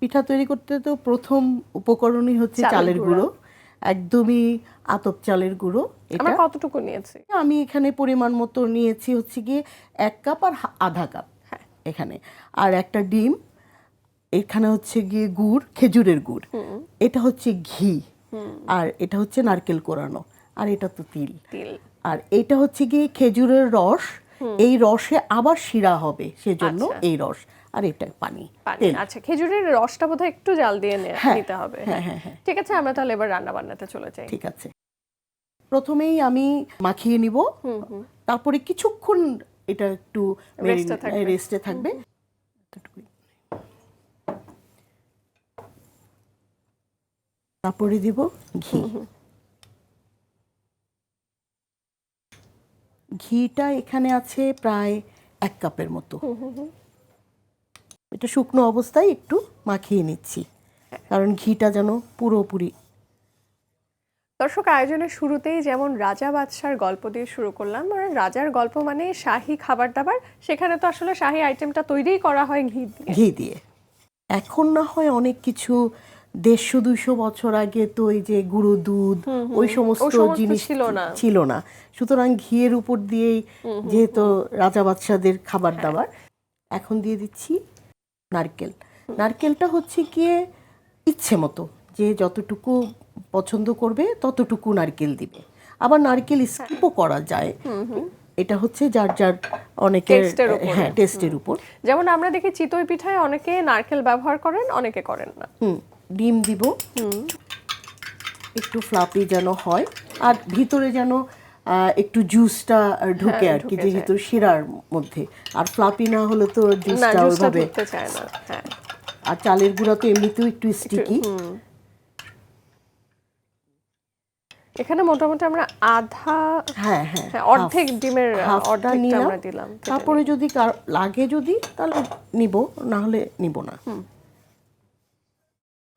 পিঠা তৈরি করতে তো প্রথম উপকরণই হচ্ছে চালের গুঁড়ো, একদমই আতপ চালের গুঁড়ো। আমরা কতটুকু নিয়েছি? আমি এখানে পরিমাণ মতো নিয়েছি হচ্ছে গিয়ে 1 কাপ আর আধা কাপ এখানে, আর একটা ডিম, এখানে হচ্ছে গিয়ে গুড়, খেজুরের গুড়, এটা হচ্ছে ঘি, আর এটা হচ্ছে নারকেল কোরানো, আর এটা তো তিল, আর এইটা হচ্ছে গিয়ে খেজুরের রস, এই রসে আবার শিরা হবে সেজন্য এই রস, আর এটা পানি। আচ্ছা, খেজুরের রসটা বোধহয় একটু জাল দিয়ে নিতে হবে। হ্যাঁ, ঠিক আছে, আমরা তাহলে এবার রান্না বান্নাতে চলে যাই। ঠিক আছে, প্রথমেই আমি মাখিয়ে নিব, তারপরে কিছুক্ষণ এটা একটু রেস্টে থাকবে। তারপরে দিব ঘি। ঘিটা এখানে আছে প্রায় 1 কাপের মতো। এটা শুকনো অবস্থায় একটু মাখিয়ে নিচ্ছি, কারণ ঘিটা যেন পুরোপুরি। দর্শক, আয়োজনের শুরুতেই যেমন রাজা বাদশার গল্প দিয়ে শুরু করলাম, আর রাজার গল্প মানে শাহী খাবার দাবার, সেখানে তো আসলে শাহী আইটেমটা তৈরি করা হয় ঘি দিয়ে। এখন না হয় অনেক কিছু 150-200 বছর আগে তো এই যে গুঁড়ো দুধ ওই সমস্ত জিনিস ছিল না, সুতরাং ঘিয়ের উপর দিয়েই যেহেতু রাজা বাদশাদের খাবার দাবার। এখন দিয়ে দিচ্ছি নারকেল। নারকেলটা হচ্ছে গিয়ে ইচ্ছে মতো, যে যতটুকু পছন্দ করবে ততটুকু নারকেল দিবে, আবার নারকেল স্কিপও করা যায়, এটা হচ্ছে যার যার অনেকের টেস্টের উপর। যেমন আমরা দেখি চিতই পিঠায় অনেকে নারকেল ব্যবহার করেন, অনেকে করেন না। ডিম দিব, একটু ফ্লাপি যেন হয়, আর ভিতরে যেন একটু জুসটা ঢুকে আর কি, যেহেতু শিরার মধ্যে, আর ফ্লাপি না হলে তো জুসটা ওইভাবে চায় না। আর চালের গুঁড়া তো এমনিতেও একটু স্টিকি। এখানে মোটামুটি আমরা আধা, অর্ধেক ডিমের অর্ধেকটা আমরা দিলাম। তারপরে যদি লাগে যদি তাহলে নিব, না হলে নিব না।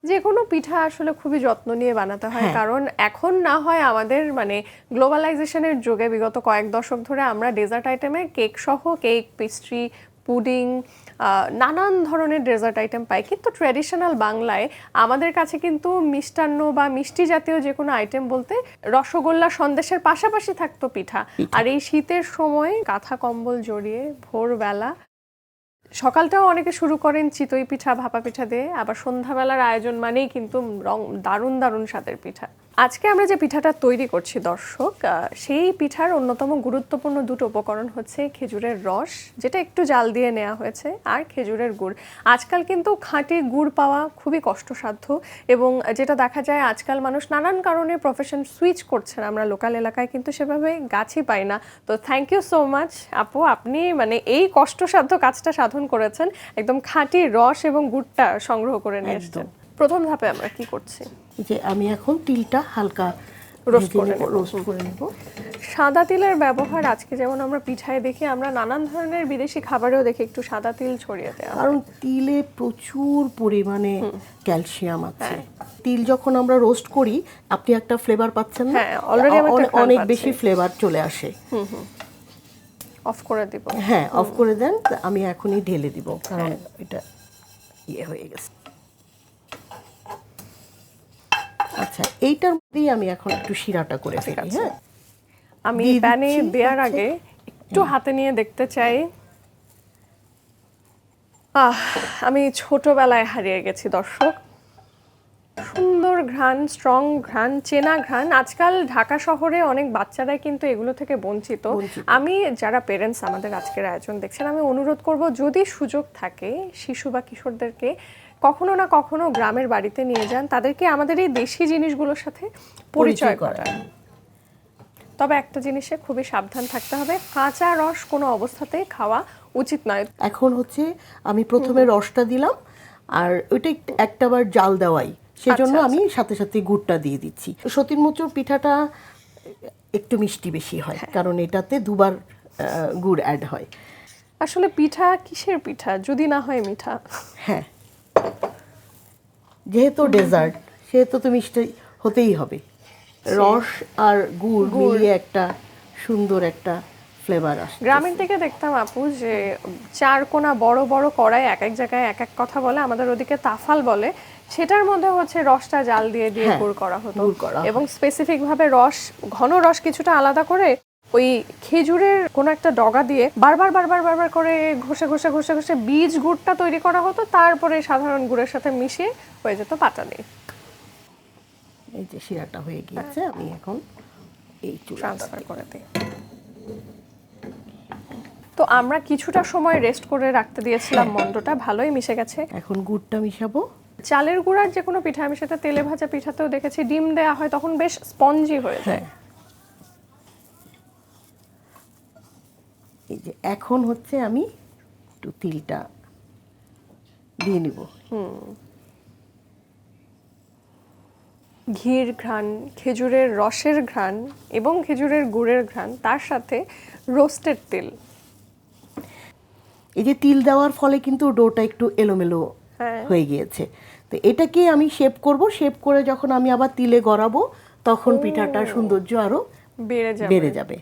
যে কোনো পিঠা আসলে খুবই যত্ন নিয়ে বানাতে হয়, কারণ এখন না হয় আমাদের মানে গ্লোবালাইজেশনের যুগে বিগত কয়েক দশক ধরে আমরা ডেজার্ট আইটেমে কেক সহ কেক, পেস্ট্রি, পুডিং, নানান ধরনের ডেজার্ট আইটেম পাই, কিন্তু ট্র্যাডিশনাল বাংলায় আমাদের কাছে কিন্তু মিষ্টান্ন বা মিষ্টি জাতীয় যে কোনো আইটেম বলতে রসগোল্লা, সন্দেশের পাশাপাশি থাকতো পিঠা। আর এই শীতের সময় কাঁথা কম্বল জড়িয়ে ভোরবেলা, সকালটাও অনেকে শুরু করেন চিতই পিঠা, ভাপা পিঠা দিয়ে, আবার সন্ধ্যাবেলার আয়োজন মানেই কিন্তু দারুণ দারুণ স্বাদের পিঠা। আজকে আমরা যে পিঠাটা তৈরি করছি দর্শক, সেই পিঠার অন্যতম গুরুত্বপূর্ণ দুটো উপকরণ হচ্ছে খেজুরের রস, যেটা একটু জাল দিয়ে নেওয়া হয়েছে, আর খেজুরের গুড়। আজকাল কিন্তু খাঁটি গুড় পাওয়া খুবই কষ্টসাধ্য, এবং যেটা দেখা যায় আজকাল মানুষ নানান কারণে প্রফেশন সুইচ করছেন, আমরা লোকাল এলাকায় কিন্তু সেভাবে গাছই পাই না। তো থ্যাংক ইউ সো মাচ আপু, আপনি মানে এই কষ্টসাধ্য কাজটা সাধন করেছেন, একদম খাঁটি রস এবং গুড়টা সংগ্রহ করে নিয়ে এসেছেন। প্রথম ধাপে আমরা কি করছি, যে আমি এখন তিলটা হালকা রোস্ট করে নেব। সাদা তিলের ব্যবহার আজকে যেমন আমরা পিঠায় দেখি, আমরা নানান ধরনের বিদেশি খাবারেও দেখি একটু সাদা তিল ছড়িয়ে দেওয়া, কারণ তিলে প্রচুর পরিমাণে ক্যালসিয়াম আছে। তিল যখন আমরা রোস্ট করি আপনি একটা ফ্লেভার পাচ্ছেন না, অনেক বেশি ফ্লেভার চলে আসে। অফ করে দিব। হ্যাঁ, অফ করে দেন, আমি এখনই ঢেলে দিব, কারণ এটা ইয়ে হয়ে গেছে। আচ্ছা, এইটার মধ্যেই আমি এখন একটু শিরাটা করে ফেলি। হ্যাঁ, আমি প্যানে দেওয়ার আগে একটু হাতে নিয়ে দেখতে চাই। আমি ছোটবেলায় হারিয়ে গেছি দর্শক, সুন্দর ঘ্রাণ, স্ট্রং ঘ্রাণ, চেনা ঘ্রাণ। আজকাল ঢাকা শহরে অনেক বাচ্চারাই কিন্তু এগুলো থেকে বঞ্চিত। আমি যারা পেরেন্টস আমাদের আজকের আয়োজন দেখছেন, আমি অনুরোধ করব যদি সুযোগ থাকে শিশু বা কিশোরদেরকে কখনো না কখনো গ্রামের বাড়িতে নিয়ে যান, তাদেরকে আমাদের এই দেশি জিনিসগুলোর সাথে পরিচয় করান। তবে একটা জিনিসে খুবই সাবধান থাকতে হবে, কাঁচা রস কোনো অবস্থাতেই খাওয়া উচিত নয়। এখন হচ্ছে আমি প্রথমে রসটা দিলাম, আর ওইটা একটাবার জাল দেওয়াই, সেজন্য আমি সাথে সাথে গুড়টা দিয়ে দিচ্ছি। সতীর মোচড় পিঠাটা একটু মিষ্টি বেশি হয়, কারণ এটাতে দুবার গুড় অ্যাড হয়। আসলে পিঠা কিসের পিঠা যদি না হয় মিঠা? হ্যাঁ, যেহেতু ডেজার্ট সেহেতু তো মিষ্টি হতেই হবে। রস আর গুড় মিলিয়ে একটা সুন্দর একটা ফ্লেভার আসে। গ্রামের দিকে দেখতাম আপু যে চারকোনা বড় বড় কড়াই এক এক জায়গায় এক এক কথা বলে, আমাদের ওদিকে তাফাল বলে, সেটার মধ্যে হচ্ছে রসটা জাল দিয়ে দিয়ে গুড় করা হতো এবং স্পেসিফিক ভাবে রস, ঘন রস কিছুটা আলাদা করে ওই খেজুরের কোনো একটা ডগা দিয়ে বারবার বারবার বারবার করে ঘষে ঘষে ঘষে ঘষে বীজ গুড়টা তৈরি করা হতো, তারপরে সাধারণ গুড়ের সাথে মিশিয়ে হয়ে যেত পাটালি। এই যে শিরাটা হয়ে গিয়েছে, আমি এখন এই ট্রান্সফার করে দিই। তো আমরা কিছুটা সময় রেস্ট করে রাখতে দিয়েছিলাম মন্ডটা, ভালোই মিশে গেছে। এখন গুড়টা মিশাবো। চালের গুঁড়ার যে কোনো পিঠা, আমি সেটা তেলে ভাজা পিঠাতেও দেখেছি, ডিম দেয়া হয় তখন বেশ স্পঞ্জি হয়ে যায়। এই যে এখন হচ্ছে আমি একটু তিলটা দিয়ে নিব। ঘির ঘ্রাণ, খেজুরের রসের ঘ্রাণ এবং খেজুরের গুড়ের ঘ্রাণ, তার সাথে রোস্টেড তিল। এই যে তিল দেওয়ার ফলে কিন্তু ডোটা একটু এলোমেলো হয়ে গিয়েছে। তো এটাকে আমি শেপ করব, শেপ করে যখন আমি আবার তিলে গড়াবো তখন পিঠাটার সৌন্দর্য আরো বেড়ে যাবে।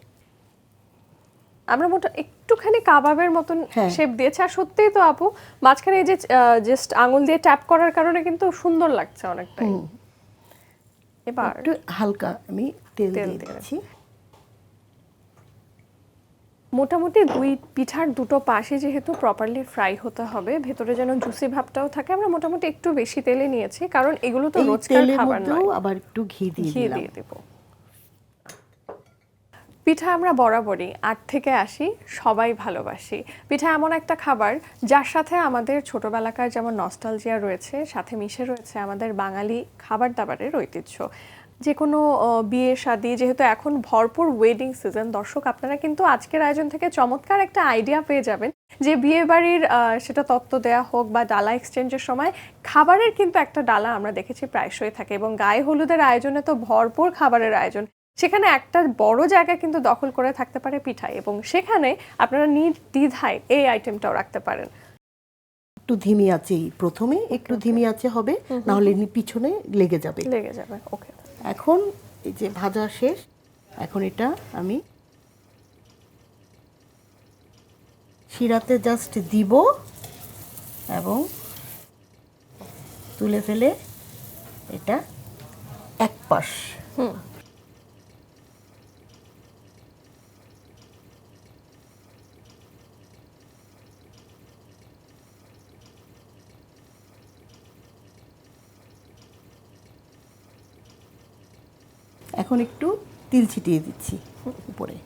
আমরা মোটা একটুখানি কাবাবের মতন শেপ দিয়েছি, আর সত্যিই তো আপু মাঝখানে এই যে জাস্ট আঙুল দিয়ে ট্যাপ করার কারণে কিন্তু সুন্দর লাগছে অনেকটাই। এবার একটু হালকা আমি তেল দিয়ে দিচ্ছি। মোটামুটি দুই পিঠার দুটো পাশে যেহেতু প্রপারলি ফ্রাই হতে হবে, ভেতরে যেন জুসি ভাবটাও থাকে, আমরা মোটামুটি একটু বেশি তেলে নিয়েছি, কারণ এগুলো তো রোজকার খাবার নয়। আবার একটু ঘি দিয়ে দেব। পিঠা আমরা বরাবরই 8 থেকে 80 সবাই ভালোবাসি। পিঠা এমন একটা খাবার যার সাথে আমাদের ছোটবেলাকার যেমন নস্টালজিয়া রয়েছে, সাথে মিশে রয়েছে আমাদের বাঙালি খাবার দাবারের ঐতিহ্য। যে কোনো বিয়ে শাদী, যেহেতু এখন ভরপুর ওয়েডিং সিজন, দর্শক আপনারা কিন্তু আজকের আয়োজন থেকে চমৎকার একটা আইডিয়া পেয়ে যাবেন যে বিয়ে বাড়ির সেটা তত্ত্ব দেয়া হোক বা ডালা এক্সচেঞ্জের সময় খাবারের কিন্তু একটা ডালা আমরা দেখেছি প্রায়শই থাকে, এবং গায়ে হলুদের আয়োজনে তো ভরপুর খাবারের আয়োজন, সেখানে একটা বড় জায়গা কিন্তু দখল করে থাকতে পারে পিঠায়, এবং সেখানে আপনারা নির্দ্বিধায় এই আইটেমটাও রাখতে পারেন। একটু ধিমি আঁচেই প্রথমে একটু ধিমি আঁচে হবে, না হলে পিছনে লেগে যাবে। ওকে, এখন এই যে ভাজা শেষ, এখন এটা আমি শিরাতে জাস্ট দিব এবং তুলে ফেলে এটা এক পাশ এখন একটু তিল ছিটিয়ে দিচ্ছি উপরে।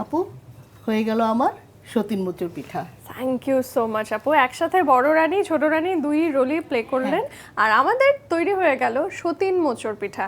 আপু, হয়ে গেল আমার সতীন মোচর পিঠা। থ্যাংক ইউ সো মাচ আপু। একসাথে বড় রানী ছোট রানী দুই রোলই প্লে করলেন, আর আমাদের তৈরি হয়ে গেল সতীন মোচর পিঠা।